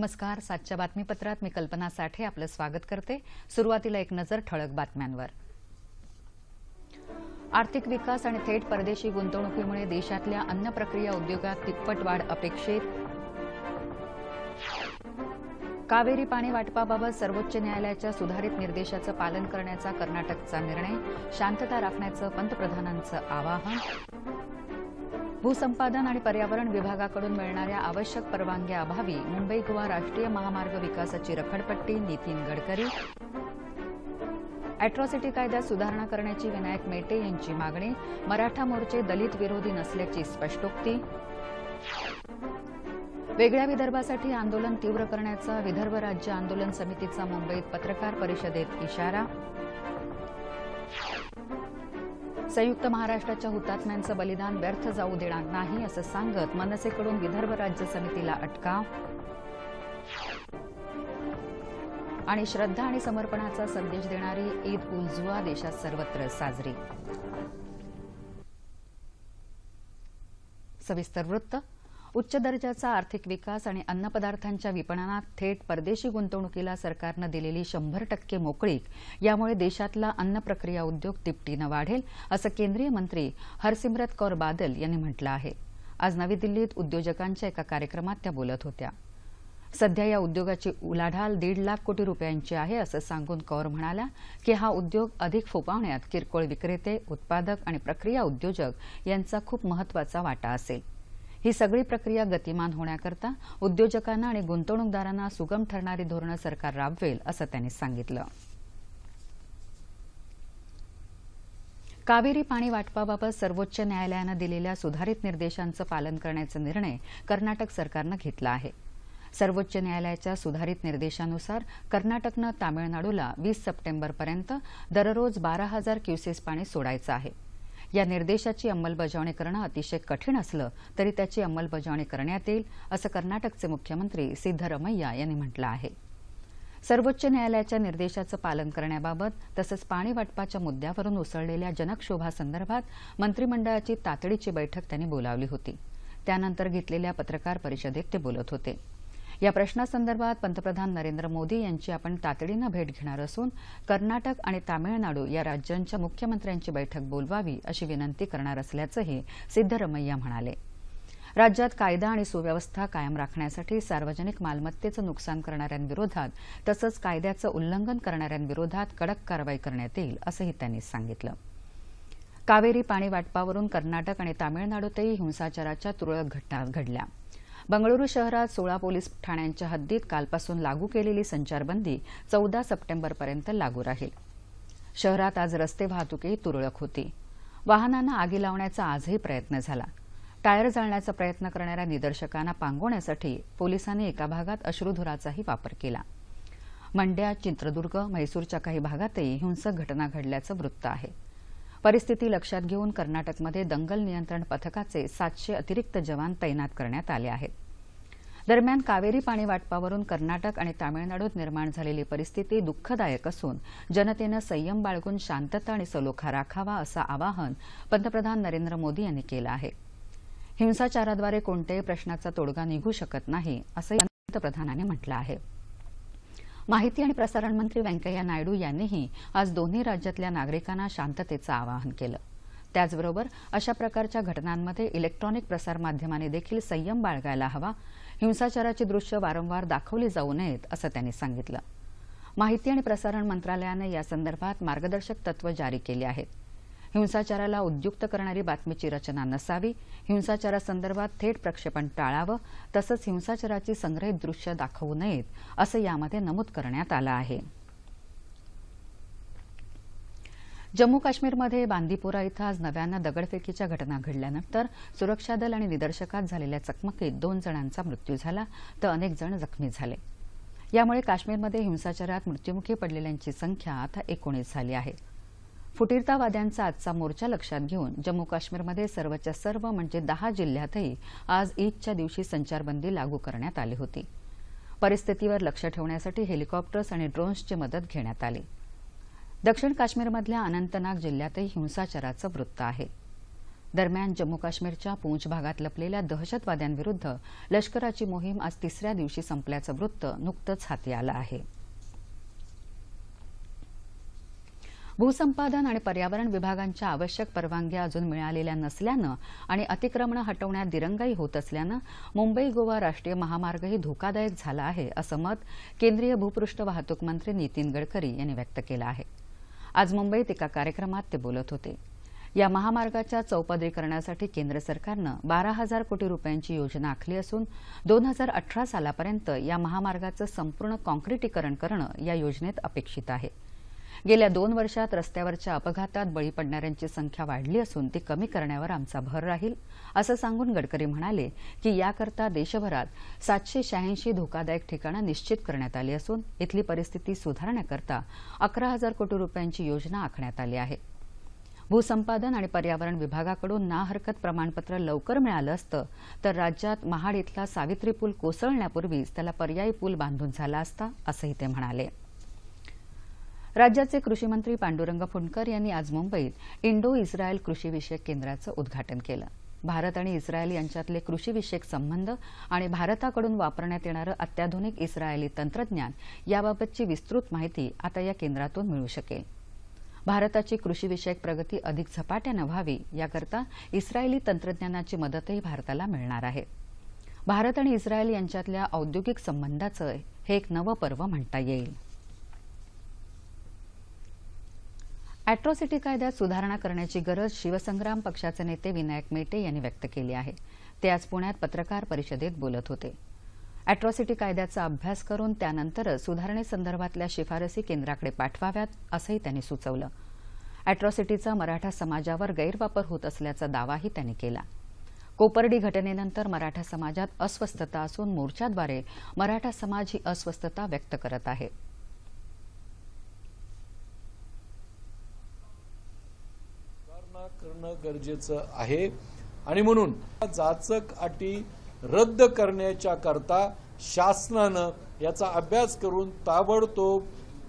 नमस्कार. सातच्या बातमीपत्रात मी कल्पना साठे आपलं स्वागत करते. सुरुवातीला एक नजर ठळक बातम्यांवर. आर्थिक विकास आणि थेट परदेशी गुंतवणुकीमुळे देशातल्या अन्न प्रक्रिया उद्योगात तिप्पट वाढ अपेक्षित. कावेरी पाणी वाटपाबाबत सर्वोच्च न्यायालयाच्या सुधारित निर्देशाचं पालन करण्याचा कर्नाटकचा निर्णय. शांतता राखण्याचं पंतप्रधानांचं आवाहन. भूसंपादन आणि पर्यावरण विभागाकडून मिळणाऱ्या आवश्यक परवानग्याअभावी मुंबई गोवा राष्ट्रीय महामार्ग विकासाची रखडपट्टी. नितीन गडकरी. अॅट्रॉसिटी कायद्यात सुधारणा करण्याची विनायक मेटे यांची मागणी. मराठा मोर्चे दलित विरोधी नसल्याची स्पष्टोक्ती. वेगळ्या विदर्भासाठी आंदोलन तीव्र करण्याचा विदर्भ राज्य आंदोलन समितीचा मुंबईत पत्रकार परिषदेत इशारा. संयुक्त महाराष्ट्राच्या हुतात्म्यांचं बलिदान व्यर्थ जाऊ देणार नाही असं सांगत मनसेकडून विदर्भ राज्य समितीला अटकाव. आणि श्रद्धा आणि समर्पणाचा संदेश देणारी ईद उल जुहा देशात सर्वत्र साजरी. सविस्तर वृत्त. उच्च दर्जाचा आर्थिक विकास आणि अन्नपदार्थांच्या विपणनात थेट परदेशी गुंतवणुकीला सरकारनं दिलेली 100% मोकळीक यामुळे देशातला अन्न प्रक्रिया उद्योग तिपटीनं वाढेल असं केंद्रीय मंत्री हरसिमरत कौर बादल यांनी म्हटलं आहे. आज नवी दिल्लीत उद्योजकांच्या एका कार्यक्रमात त्या बोलत होत्या. सध्या या उद्योगाची उलाढाल 1.5 लाख कोटी रुपयांची आहे असं सांगून कौर म्हणाल्या की हा उद्योग अधिक फोपावण्यात किरकोळ विक्रेते, उत्पादक आणि प्रक्रिया उद्योजक यांचा खूप महत्वाचा वाटा असेल. ही सगळी प्रक्रिया गतिमान होण्याकरता उद्योजकांना आणि गुंतवणूकदारांना सुगम ठरणारी धोरणं सरकार राबवेल असं त्यांनी सांगितलं. कावेरी पाणी वाटपाबाबत सर्वोच्च न्यायालयानं दिलेल्या सुधारित निर्देशांचं पालन करण्याचा निर्णय कर्नाटक सरकारनं घेतला आहे. सर्वोच्च न्यायालयाच्या सुधारित निर्देशानुसार कर्नाटकनं तामिळनाडूला 20 सप्टेंबरपर्यंत दररोज 12,000 क्युसेस पाणी सोडायचं आहे. या निर्देशाची अंमलबजावणी करणं अतिशय कठीण असलं तरी त्याची अंमलबजावणी करण्यात येईल असं कर्नाटकचे मुख्यमंत्री सिद्धरमैया यांनी म्हटलं आहे. सर्वोच्च न्यायालयाच्या निर्देशाचं पालन करण्याबाबत तसंच पाणी वाटपाच्या मुद्द्यावरून उसळलेल्या जनक्षोभासंदर्भात मंत्रिमंडळाची तातडीची बैठक त्यांनी बोलावली होती. त्यानंतर घेतलेल्या पत्रकार परिषदेत ते बोलत होते. या प्रश्नासंदर्भात पंतप्रधान नरेंद्र मोदी यांची आपण तातडीनं भेट घेणार असून कर्नाटक आणि तामिळनाडू या राज्यांच्या मुख्यमंत्र्यांची बैठक बोलवावी अशी विनंती करणार असल्याचंही सिद्धरमैया म्हणाले. राज्यात कायदा आणि सुव्यवस्था कायम राखण्यासाठी सार्वजनिक मालमत्तेचं नुकसान करणाऱ्यांविरोधात तसंच कायद्याचं उल्लंघन करणाऱ्यांविरोधात कडक कारवाई करण्यात येईल असंही त्यांनी सांगितलं. कावेरी पाणी वाटपावरून कर्नाटक आणि तामिळनाडूतही हिंसाचाराच्या तुरळक घटना घडल्या. बंगळुरू शहरात 16 पोलीस ठाण्यांच्या हद्दीत कालपासून लागू केलेली संचारबंदी 14 सप्टेंबरपर्यंत लागू राहील. शहरात आज रस्ते वाहतूकही तुरळक होती. वाहनांना आगी लावण्याचा आजही प्रयत्न झाला. टायर जाळण्याचा प्रयत्न करणाऱ्या निदर्शकांना पांगवण्यासाठी पोलिसांनी एका भागात अश्रुधुराचाही वापर केला. मंड्या, चित्रदुर्ग, म्हैसूरच्या काही भागातही हिंसक घटना घडल्याचं वृत्त आहे. परिस्थिती लक्षात घेऊन कर्नाटकमध्ये दंगल नियंत्रण पथकाचे 700 अतिरिक्त जवान तैनात करण्यात आले आहेत. दरम्यान कावेरी पाणी वाटपावरून कर्नाटक आणि तामिळनाडूत निर्माण झालेली परिस्थिती दुःखदायक असून जनतेनं संयम बाळगून शांतता आणि सलोखा राखावा असं आवाहन पंतप्रधान नरेंद्र मोदी यांनी केलं आहे. हिंसाचाराद्वारे कोणत्याही प्रश्नाचा तोडगा निघू शकत नाही असंही पंतप्रधानांनी म्हटलं आहे. माहिती आणि प्रसारण मंत्री व्यंकय्या नायडू यांनीही आज दोन्ही राज्यातल्या नागरिकांना शांततेचं आवाहन केलं. त्याचबरोबर अशा प्रकारच्या घटनांमध्ये इलेक्ट्रॉनिक प्रसारमाध्यमांनी देखील संयम बाळगायला हवा. हिंसाचाराची दृश्य वारंवार दाखवली जाऊ नयेत असं त्यांनी सांगितलं. माहिती आणि प्रसारण मंत्रालयानं यासंदर्भात मार्गदर्शक तत्व जारी केली आहेत. हिंसाचाराला उद्युक्त करणारी बातमीची रचना नसावी, हिंसाचारासंदर्भात थेट प्रक्षेपण टाळावं तसंच हिंसाचाराची संग्रहित दृश्य दाखवू नयेत असं यामध्ये नमूद करण्यात आलं आहे. जम्मू काश्मीरमध्ये बांदीपोरा इथं आज नव्यानं दगडफेकीच्या घटना घडल्यानंतर सुरक्षा दल आणि निदर्शकात झालेल्या चकमकीत 2 जणांचा मृत्यू झाला तर अनेक जण जखमी झाले. यामुळे काश्मीरमध्ये हिंसाचारात मृत्युमुखी पडलेल्यांची संख्या आता 19 झाली आहे. फुटीरतावाद्यांचा आजचा मोर्चा लक्षात घेऊन जम्मू काश्मीरमध्ये सर्वच्या सर्व म्हणजे 10 जिल्ह्यातही आज ईदच्या दिवशी संचारबंदी लागू करण्यात आली होती. परिस्थितीवर लक्ष ठेवण्यासाठी हेलिकॉप्टर्स आणि ड्रोन्सची मदत घेण्यात आली. दक्षिण काश्मीरमधल्या अनंतनाग जिल्ह्यातही हिंसाचाराचं वृत्त आहे. दरम्यान जम्मू काश्मीरच्या पूंछ भागात लपलेल्या दहशतवाद्यांविरुद्ध लष्कराची मोहीम आज तिसऱ्या दिवशी संपल्याचं वृत्त नुकतंच हाती आलं आहे. भूसंपादन आणि पर्यावरण विभागांच्या आवश्यक परवानग्या अजून मिळालेल्या नसल्यानं आणि अतिक्रमणं हटवण्यात दिरंगाई होत असल्यानं मुंबई गोवा राष्ट्रीय महामार्गही धोकादायक झाला आहे असं मत केंद्रीय भूपृष्ठ वाहतूक मंत्री नितीन गडकरी यांनी व्यक्त केलं आहे. आज मुंबईत एका कार्यक्रमात ते बोलत होते. या महामार्गाच्या चौपदरीकरणासाठी केंद्र सरकारनं 12,000 कोटी रुपयांची योजना आखली असून 2018 सालापर्यंत या महामार्गाचं संपूर्ण काँक्रिटीकरण करणं या योजनेत अपेक्षित आहे. गेल्या 2 वर्षात रस्त्यावरच्या अपघातात बळी पडणाऱ्यांची संख्या वाढली असून ती कमी करण्यावर आमचा भर राहील असं सांगून गडकरी म्हणाले की याकरता देशभरात 786 धोकादायक ठिकाणं निश्चित करण्यात आली असून इथली परिस्थिती सुधारण्याकरता 11,000 कोटी रुपयांची योजना आखण्यात आली आहे. भूसंपादन आणि पर्यावरण विभागाकडून ना हरकत प्रमाणपत्र लवकर मिळालं असतं तर राज्यात महाड इथला सावित्री पूल कोसळण्यापूर्वीच त्याला पर्यायी पूल बांधून झाला असता असंही ते म्हणाले. राज्याचे कृषी मंत्री पांडुरंग फुंडकर यांनी आज मुंबईत इंडो इस्रायल कृषीविषयक केंद्राचं उद्घाटन केलं. भारत आणि इस्रायल यांच्यातले कृषीविषयक संबंध आणि भारताकडून वापरण्यात येणारं अत्याधुनिक इस्रायली तंत्रज्ञान याबाबतची विस्तृत माहिती आता या केंद्रातून मिळू शकेल. भारताची कृषीविषयक प्रगती अधिक झपाट्यानं व्हावी याकरता इस्रायली तंत्रज्ञानाची मदतही भारताला मिळणार आहे. भारत आणि इस्रायल यांच्यातल्या औद्योगिक संबंधाचं हे एक नवं पर्व म्हणता येईल. अॅट्रॉसिटी कायद्यात सुधारणा करण्याची गरज शिवसंग्राम पक्षाचे नेते विनायक मेटे यांनी व्यक्त केली आहे. ते आज पुण्यात पत्रकार परिषदेत बोलत होते. अॅट्रॉसिटी कायद्याचा अभ्यास करून त्यानंतरच सुधारणेसंदर्भातल्या शिफारसी केंद्राकडे पाठवाव्यात असंही त्यांनी सुचवलं. अॅट्रॉसिटीचा मराठा समाजावर गैरवापर होत असल्याचा दावाही त्यांनी केला. कोपर्डी घटनेनंतर मराठा समाजात अस्वस्थता असून मोर्चाद्वारे मराठा समाज ही अस्वस्थता व्यक्त करत आहे. करणं गरजेचं आहे आणि म्हणून जाचक अटी रद्द करण्याच्या करता शासनानं याचा अभ्यास करून ताबडतोब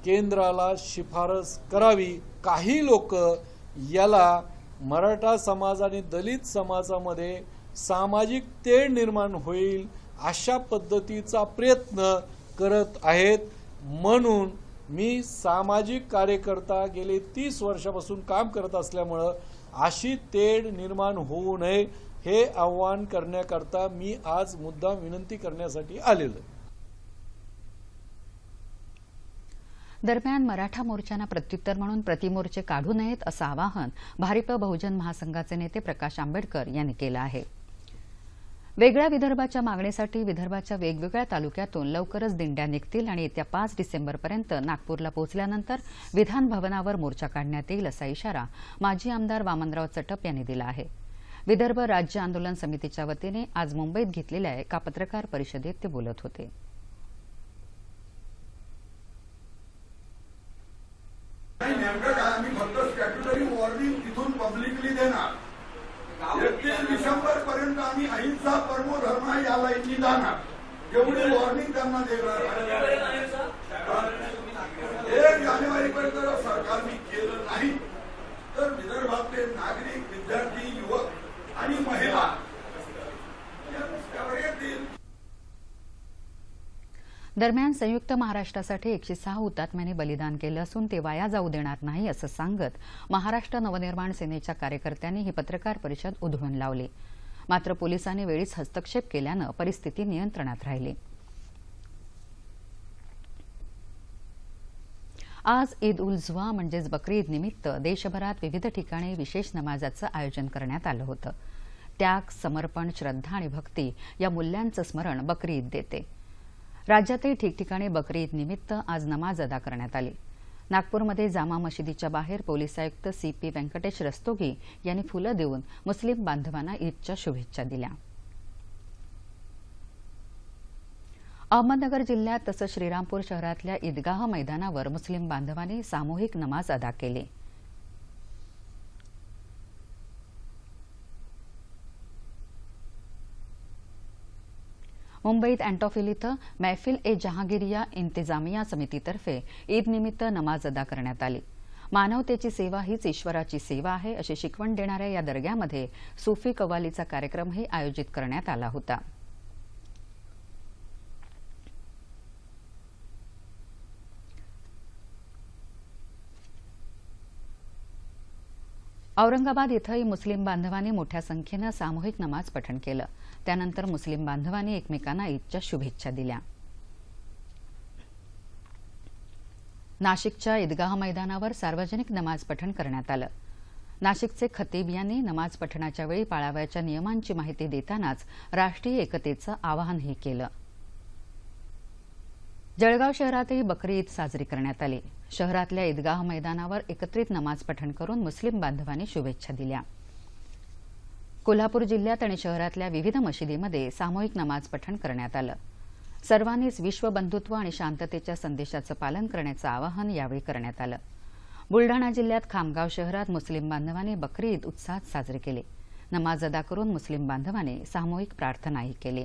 केंद्राला शिफारस करावी. काही लोक याला मराठा समाज आणि दलित समाजामध्ये सामाजिक तेढ निर्माण होईल अशा पद्धतीचा प्रयत्न करत आहेत. म्हणून मी सामाजिक कार्यकर्ता गेले 30 वर्षापासून काम करत असल्यामुळं अशी तेढ निर्माण होऊ नये हे आवाहन करण्याकरता मी आज मुद्दाम विनंती करण्यासाठी आलेलो. दरम्यान मराठा मोर्चांना प्रत्युत्तर म्हणून प्रतिमोर्चे काढू नयेत असं आवाहन भारिप बहुजन महासंघाचे नेते प्रकाश आंबेडकर यांनी केलं आहे. वेगळ्या विदर्भाच्या मागणीसाठी विदर्भाच्या वेगवेगळ्या तालुक्यातून लवकरच दिंड्या निघतील आणि येत्या 5 डिसेंबरपर्यंत नागपूरला पोहोचल्यानंतर विधान भवनावर मोर्चा काढण्यात येईल असा इशारा माजी आमदार वामनराव चटप यांनी दिला आहे. विदर्भ राज्य आंदोलन समितीच्या वतीने आज मुंबईत घेतलेल्या एका पत्रकार परिषदेत ते बोलत होते. डिसेंबर पर्यंत आम्ही अहिंसा परमो धर्म याला जाणार एवढी वॉर्निंग त्यांना देणार. 1 जानेवारीपर्यंत जर सरकारने केलं नाही तर विदर्भातले नागरिक, विद्यार्थी, युवक आणि महिला रस्त्यावर येतील. दरम्यान संयुक्त महाराष्ट्रासाठी 106 हुतात्म्यांनी बलिदान केलं असून ते वाया जाऊ देणार नाही असं सांगत महाराष्ट्र नवनिर्माण सेनेच्या कार्यकर्त्यांनी ही पत्रकार परिषद उधळून लावली. मात्र पोलिसांनी वेळीच हस्तक्षेप केल्यानं परिस्थिती नियंत्रणात राहिली. आज ईद उल जुहा म्हणजेच बकरी ईद निमित्त देशभरात विविध ठिकाणी विशेष नमाजाचं आयोजन करण्यात आलं होतं. त्याग, समर्पण, श्रद्धा आणि भक्ती या मूल्यांचं स्मरण बकरी ईद देते. राज्यातही ठिकठिकाणी बकरी ईद निमित्त आज नमाज अदा करण्यात आली. नागपूरमध्ये जामा मशिदीच्या बाहेर पोलीस आयुक्त CP व्यंकटेश रस्तोगी यांनी फुलं देऊन मुस्लिम बांधवांना ईदच्या शुभेच्छा दिल्या. अहमदनगर जिल्ह्यात तसंच श्रीरामपूर शहरातल्या ईदगाह मैदानावर मुस्लिम बांधवांनी सामूहिक नमाज अदा केली. मुंबईत अँटॉफिल इथं महफिल ए जहांगीरिया इंतिजामिया समितीतर्फे ईद निमित्त नमाज अदा करण्यात आली. मानवतेची सेवा हीच ईश्वराची सेवा आहे अशी शिकवण देणाऱ्या या दर्ग्यामध्ये सुफी कव्वालीचा कार्यक्रमही आयोजित करण्यात आला होता. औरंगाबाद इथंही मुस्लिम बांधवांनी मोठ्या संख्येनं सामूहिक नमाज पठण केलं. त्यानंतर मुस्लिम बांधवांनी एकमेकांना ईदच्या शुभेच्छा दिल्या. नाशिकच्या ईदगाह मैदानावर सार्वजनिक नमाज पठण करण्यात आलं. नाशिकचे खतीब यांनी नमाज पठणाच्या वेळी पाळावयाच्या नियमांची माहिती देतानाच राष्ट्रीय एकतेचं आवाहनही केलं. जळगाव शहरातही बकरी ईद साजरी करण्यात आली. शहरातल्या ईदगाह मैदानावर एकत्रित नमाज पठण करून मुस्लिम बांधवांनी शुभेच्छा दिल्या. कोल्हापूर जिल्ह्यात आणि शहरातल्या विविध मशिदीमध्ये सामूहिक नमाज पठण करण्यात आलं. सर्वांनीच विश्वबंधुत्व आणि शांततेच्या संदेशाचं पालन करण्याचं आवाहन यावेळी करण्यात आलं. बुलढाणा जिल्ह्यात खामगाव शहरात मुस्लिम बांधवांनी बकरी ईद उत्साहात साजरी केली. नमाज अदा करून मुस्लिम बांधवांनी सामूहिक प्रार्थनाही केली.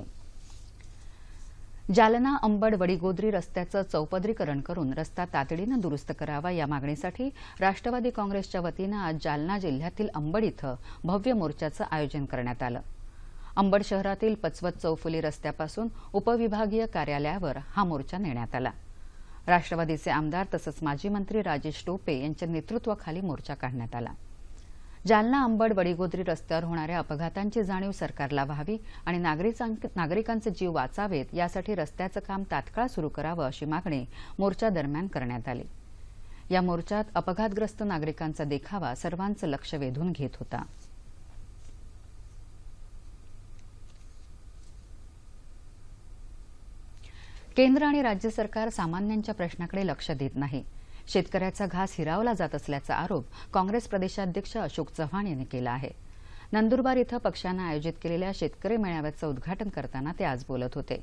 जालना अंबड वडीगोद्री रस्त्याचं चौपदरीकरण करून रस्ता तातडीनं दुरुस्त करावा या मागणीसाठी राष्ट्रवादी काँग्रेसच्या वतीनं आज जालना जिल्ह्यातील अंबड इथं भव्य मोर्चाचं आयोजन करण्यात आलं. अंबड शहरातील पचवत चौफुली रस्त्यापासून उपविभागीय कार्यालयावर हा मोर्चा नेण्यात आला. राष्ट्रवादीचे आमदार तसंच माजी मंत्री राजेश टोपे यांच्या नेतृत्वाखाली मोर्चा काढण्यात आला. जालना अंबड वडीगोद्री रस्त्यावर होणाऱ्या अपघातांची जाणीव सरकारला व्हावी आणि नागरिकांचे जीव वाचावेत यासाठी रस्त्याचं काम तात्काळ सुरू करावं अशी मागणी मोर्चा दरम्यान करण्यात आली. या मोर्चात अपघातग्रस्त नागरिकांचा देखावा सर्वांचं लक्ष वेधून घेत होता. केंद्र आणि राज्य सरकार सामान्यांच्या प्रश्नाकडे लक्ष देत नाही. शेतकऱ्याचा घास हिरावला जात असल्याचा आरोप काँग्रेस प्रदेशाध्यक्ष अशोक चव्हाण यांनी केला आहे. नंदुरबार इथं पक्षानं आयोजित केलेल्या शेतकरी मेळाव्याचं उद्घाटन करताना ते आज बोलत होते.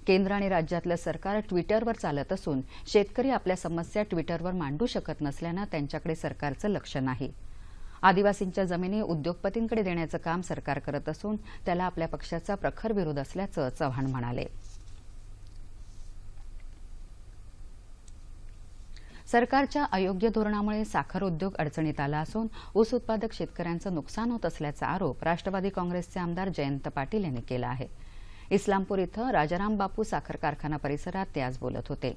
केंद्र आणि राज्यातलं सरकार ट्विटरवर चालत असून शेतकरी आपल्या समस्या ट्विटरवर मांडू शकत नसल्यानं त्यांच्याकडे सरकारचं लक्ष नाही. आदिवासींच्या जमिनी उद्योगपतींकडे देण्याचं काम सरकार करत असून त्याला आपल्या पक्षाचा प्रखर विरोध असल्याचं चव्हाण म्हणाले. सरकारच्या अयोग्य धोरणामुळे साखर उद्योग अडचणीत आला असून ऊस उत्पादक शेतकऱ्यांचं नुकसान होत असल्याचा आरोप राष्ट्रवादी काँग्रेसचे आमदार जयंत पाटील यांनी केला आहे. इस्लामपूर इथं राजाराम बापू साखर कारखाना परिसरात ते आज बोलत होते.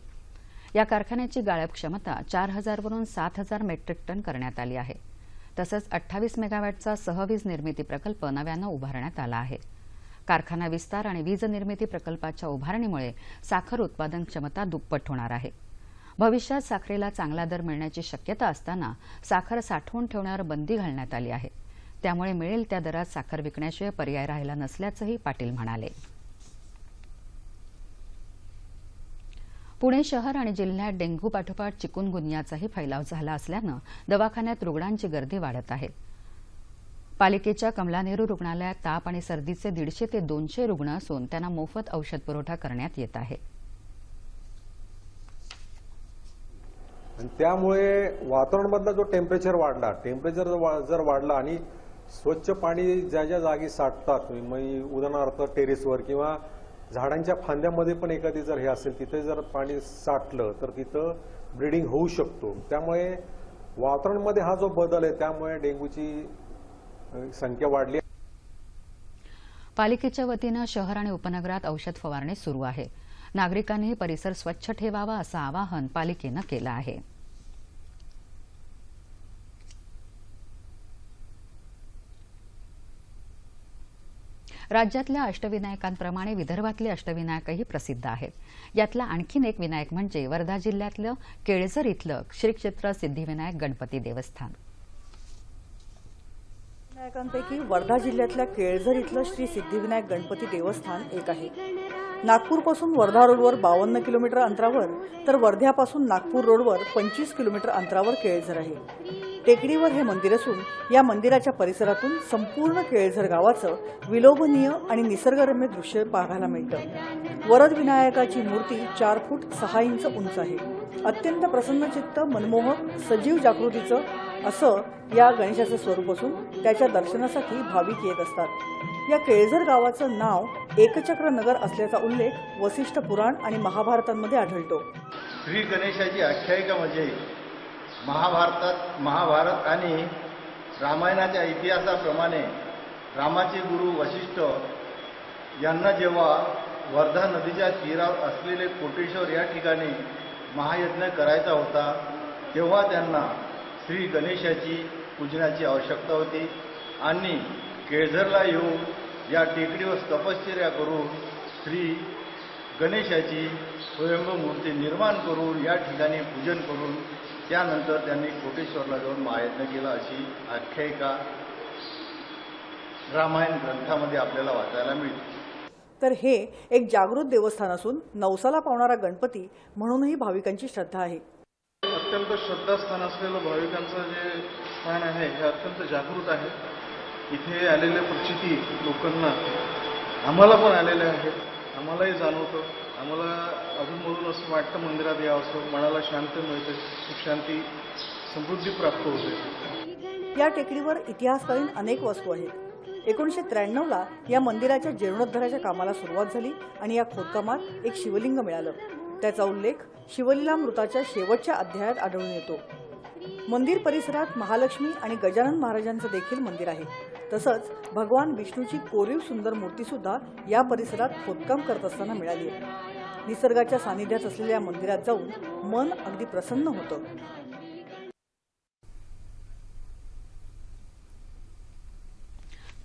या कारखान्याची गाळप क्षमता 4,000 वरून 7,000 मेट्रिक टन करण्यात आली आहे. तसंच 28 मेगावॅटचा सहवीज निर्मिती प्रकल्प नव्यानं उभारण्यात आला आहे. कारखाना विस्तार आणि वीज निर्मिती प्रकल्पाच्या उभारणीमुळे साखर उत्पादन क्षमता दुप्पट होणार आहे. भविष्यात साखरेला चांगला दर मिळण्याची शक्यता असताना साखर साठवून ठेवण्यावर बंदी घालण्यात आली आहे. त्यामुळे मिळेल त्या दरात साखर विकण्याशिवाय पर्याय राहिला नसल्याचंही पाटील म्हणाले. पुणे शहर आणि जिल्ह्यात डेंग्यू पाठोपाठ चिकुनगुन्याचाही फैलाव झाला असल्यानं दवाखान्यात रुग्णांची गर्दी वाढत आहे. पालिकेच्या कमला नेहरू रुग्णालयात ताप आणि सर्दीचे 150 ते 200 रुग्ण असून त्यांना मोफत औषध पुरवठा करण्यात येत आहे. आणि त्यामुळे वातावरणामधला जो टेम्परेचर जर वाढला आणि स्वच्छ पाणी ज्या ज्या जागी साठतात, उदाहरणार्थ टेरेसवर किंवा झाडांच्या फांद्यामध्ये पण एखादी जर हे असेल तिथे जर पाणी साठलं तर तिथं ब्लीडिंग होऊ शकतो. त्यामुळे वातावरणामध्ये हा जो बदल आहे त्यामुळे डेंग्यूची संख्या वाढली. पालिकेच्या वतीनं शहर आणि उपनगरात औषध फवारणी सुरू आहे. नागरिकांनी परिसर स्वच्छ ठेवावा असं आवाहन पालिकेनं केलं आहे. राज्यातल्या अष्टविनायकांप्रमाणे विदर्भातले अष्टविनायकही प्रसिद्ध आहेत. यातला आणखीन एक विनायक म्हणजे वर्धा जिल्ह्यातलं केळझर इथलं श्री क्षेत्र सिद्धिविनायक गणपती देवस्थान. विनायकांपैकी वर्धा जिल्ह्यातल्या केळझर इथलं श्री सिद्धिविनायक गणपती देवस्थान एक आहे. नागपूरपासून वर्धा रोडवर 52 किलोमीटर अंतरावर तर वर्ध्यापासून नागपूर रोडवर 25 किलोमीटर अंतरावर केळझर आहे. टेकडीवर हे मंदिर असून या मंदिराच्या परिसरातून संपूर्ण केळझर गावाचं विलोभनीय आणि निसर्गरम्य दृश्य पाहायला मिळतं. वरद विनायकाची मूर्ती 4 फूट 6 इंच उंच आहे. अत्यंत प्रसन्नचित्त, मनमोहक, सजीव जागृतीचं असं या गणेशाचं स्वरूप असून त्याच्या दर्शनासाठी भाविक येत असतात. या केळझर गावाचं नाव एकचक्र नगर असल्याचा उल्लेख वसिष्ठ पुराण आणि महाभारतांमध्ये आढळतो. श्री गणेशाची आख्यायिका म्हणजे महाभारत आणि रामायणाच्या इतिहासाप्रमाणे रामाचे गुरु वशिष्ठ यांना जेव्हा वर्धा नदीच्या तीरावर असलेले कोटेश्वर या ठिकाणी महायज्ञ करायचा होता, तेव्हा त्यांना श्री गणेशाची पूजनाची आवश्यकता होती आणि केळझरला येऊन या टेकडीवर तपश्चर्या करून श्री गणेशाची स्वयंभू मूर्ती निर्माण करून या ठिकाणी पूजन करून त्यानंतर त्यांनी कोटेश्वरला जाऊन महायज्ञ केला, अशी आख्यायिका रामायण ग्रंथामध्ये आपल्याला वाचायला मिळते. तर हे एक जागृत देवस्थान असून नवसाला पावणारा गणपती म्हणूनही भाविकांची श्रद्धा आहे. अत्यंत श्रद्धास्थान असलेलं भाविकांचं जे स्थान आहे हे अत्यंत जागृत आहे. इथे आलेल्या प्रचिती लोकांना आम्हाला पण आलेल्या आहेत, आम्हालाही जाणवतं. आम्हाला अधूनमधून असं वाटतं मंदिरात यावं, मनाला शांती मिळते, सुख शांती समृद्धी प्राप्त होते. या टेकडीवर इतिहासकालीन अनेक वस्तू आहेत. 1993ला या मंदिराच्या जीर्णोद्धाराच्या कामाला सुरुवात झाली आणि या खोदकामात एक शिवलिंग मिळालं. त्याचा उल्लेख शिवलीलामृताच्या शेवटच्या अध्यायात आढळून येतो. मंदिर परिसरात महालक्ष्मी आणि गजानन महाराजांचं देखील मंदिर आहे. तसंच भगवान विष्णूची कोरीव सुंदर मूर्ती सुद्धा या परिसरात खोदकाम करत असताना मिळाली आहे. निसर्गाच्या सानिध्यात असलेल्या मंदिरात जाऊन मन अगदी प्रसन्न होतं.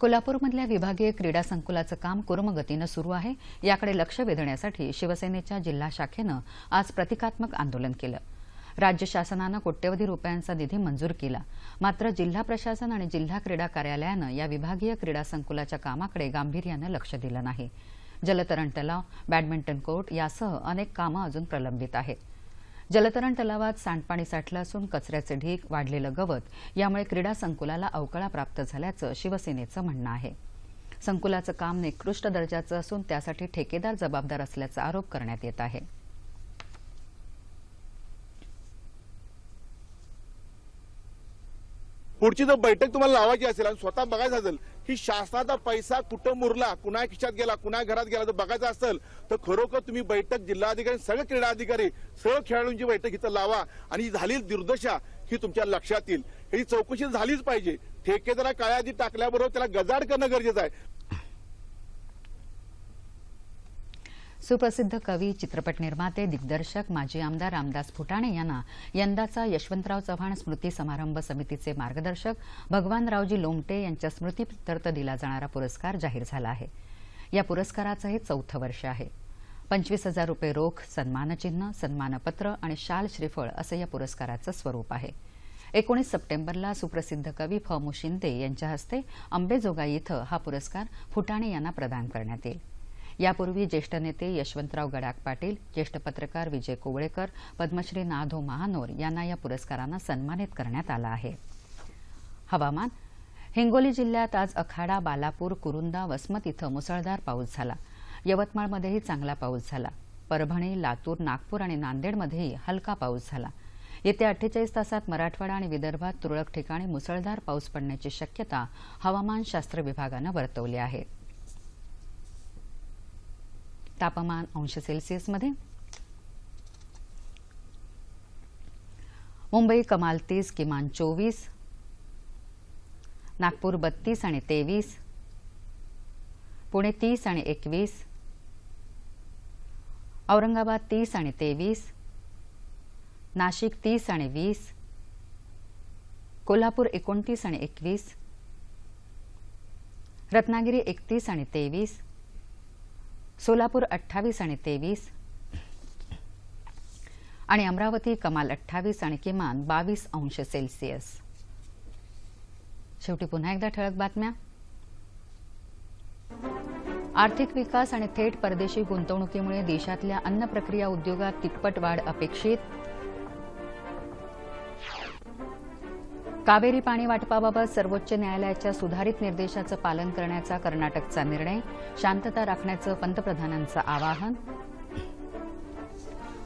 कोल्हापूरमधल्या विभागीय क्रीडा संकुलाचं काम कुर्मगतीनं सुरू आहे. याकडे लक्ष वेधण्यासाठी शिवसेनेच्या जिल्हा शाखेनं आज प्रतिकात्मक आंदोलन केलं. राज्य शासनानं कोट्यवधी रुपयांचा निधी मंजूर केला, मात्र जिल्हा प्रशासन आणि जिल्हा क्रीडा कार्यालयानं या विभागीय क्रीडा संकुलाच्या कामाकडे गांभीर्यानं लक्ष दिलं नाही. जलतरण तलाव, बॅडमिंटन कोर्ट यासह अनेक कामं अजून प्रलंबित आहेत. जलतरण तलावात सांडपाणी साठलं असून कचऱ्याचे ढीग, वाढलेलं गवत यामुळे क्रीडा संकुलाला अवकळा प्राप्त झाल्याचं शिवसेनेचं म्हणणं आहे. संकुलाचं काम निकृष्ट दर्जाचं असून त्यासाठी ठेकेदार जबाबदार असल्याचा आरोप करण्यात येत आहे. पुढची जर बैठक तुम्हाला लावायची असेल आणि स्वतः बघायचं असेल की शासनाचा पैसा कुठं मुरला, कुणा खिशात गेला, कुणा घरात गेला, जर बघायचं असेल तर खरोखर तुम्ही बैठक जिल्हाधिकारी, सगळे क्रीडा अधिकारी, सर्व खेळाडूंची बैठक इथं लावा आणि ही झालेली दुर्दशा ही तुमच्या लक्षात येईल. ही चौकशी झालीच पाहिजे. ठेकेदारा काळ्याआधी टाकल्याबरोबर त्याला गजाड करणं गरजेचं आहे. सुप्रसिद्ध कवी, चित्रपट निर्माते, दिग्दर्शक, माजी आमदार रामदास फुटाणे यांना यंदाचा यशवंतराव चव्हाण स्मृती समारंभ समितीचे मार्गदर्शक भगवानरावजी लोमटे यांच्या स्मृतीप्रित्यर्थ दिला जाणारा पुरस्कार जाहीर झाला आहे. या पुरस्काराचं हे 4थं वर्ष आहे. 25,000 रुपये रोख, सन्मानचिन्ह, सन्मानपत्र आणि शाल श्रीफळ असं या पुरस्काराचं स्वरूप आहे. 19 सप्टेंबरला सुप्रसिद्ध कवी फ. मु. शिंदे यांच्या हस्ते अंबेजोगाई इथं हा पुरस्कार फुटाणे यांना प्रदान करण्यात येईल. यापूर्वी ज्येष्ठ नेते यशवंतराव गडाख पाटील, ज्येष्ठ पत्रकार विजय कोवळेकर, पद्मश्री ना.धो. महानोर यांना या पुरस्कारानं सन्मानित करण्यात आलं आहे. हवामान. हिंगोली जिल्ह्यात आज अखाडा, बालापूर, कुरुंदा, वसमत इथं मुसळधार पाऊस झाला. यवतमाळमध्येही चांगला पाऊस झाला. परभणी, लातूर, नागपूर आणि नांदेडमध्येही हलका पाऊस झाला. येत्या 48 तासात मराठवाडा आणि विदर्भात तुरळक ठिकाणी मुसळधार पाऊस पडण्याची शक्यता हवामानशास्त्र विभागानं वर्तवली आहे. तापमान °C मुंबई कमाल 30, किमान 24, नागपूर 32 आणि 23, पुणे 30 आणि 21, औरंगाबाद 30 आणि 23, नाशिक 30 आणि 20, कोल्हापूर 29 आणि 21, रत्नागिरी 31 आणि 23, सोलापूर 28 आणि 23 आणि अमरावती कमाल 28 आणि किमान 22°C. शेवटी पुन्हा एकदा ठळक बातम्या. आर्थिक विकास आणि थेट परदेशी गुंतवणुकीमुळे देशातल्या अन्न प्रक्रिया उद्योगात तिप्पट वाढ अपेक्षित. कावेरी पाणी वाटपाबाबत सर्वोच्च न्यायालयाच्या सुधारित निर्देशाचं पालन करण्याचा कर्नाटकचा निर्णय. शांतता राखण्याचं पंतप्रधानांचं आवाहन.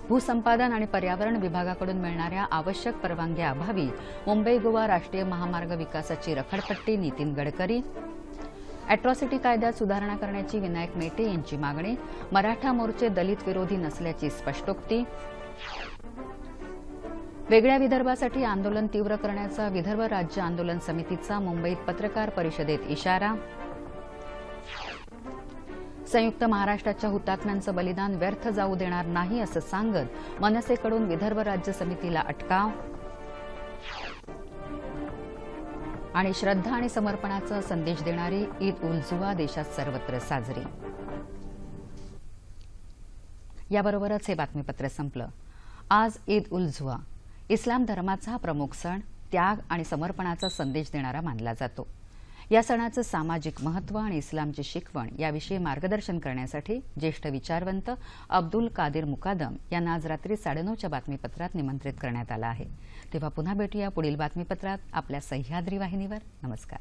भूसंपादन आणि पर्यावरण विभागाकडून मिळणाऱ्या आवश्यक परवानग्याअभावी मुंबई गोवा राष्ट्रीय महामार्ग विकासाची रखडपट्टी. नितीन गडकरी. अॅट्रॉसिटी कायद्यात सुधारणा करण्याची विनायक मेटे यांची मागणी. मराठा मोर्चे दलित विरोधी नसल्याची स्पष्टोक्ती. वेगळ्या विदर्भासाठी आंदोलन तीव्र करण्याचा विदर्भ राज्य आंदोलन समितीचा मुंबईत पत्रकार परिषदेत इशारा. संयुक्त महाराष्ट्राच्या हुतात्म्यांचं बलिदान व्यर्थ जाऊ देणार नाही असं सांगत मनसेकडून विदर्भ राज्य समितीला अटकाव. आणि श्रद्धा आणि समर्पणाचा संदेश देणारी ईद उल जुहा देशात सर्वत्र साजरी. याबरोबरच हे बातमीपत्र संपलं. आज ईद उल जुहा इस्लाम धर्माचा हा प्रमुख सण त्याग आणि समर्पणाचा संदेश देणारा मानला जातो. या सणाचं सामाजिक महत्त्व आणि इस्लामची शिकवण याविषयी मार्गदर्शन करण्यासाठी ज्येष्ठ विचारवंत अब्दुल कादिर मुकादम यांना आज रात्री 9:30च्या बातमीपत्रात निमंत्रित करण्यात आलं आहे. तेव्हा पुन्हा भेटूया पुढील बातमीपत्रात आपल्या सह्याद्री वाहिनीवर. नमस्कार.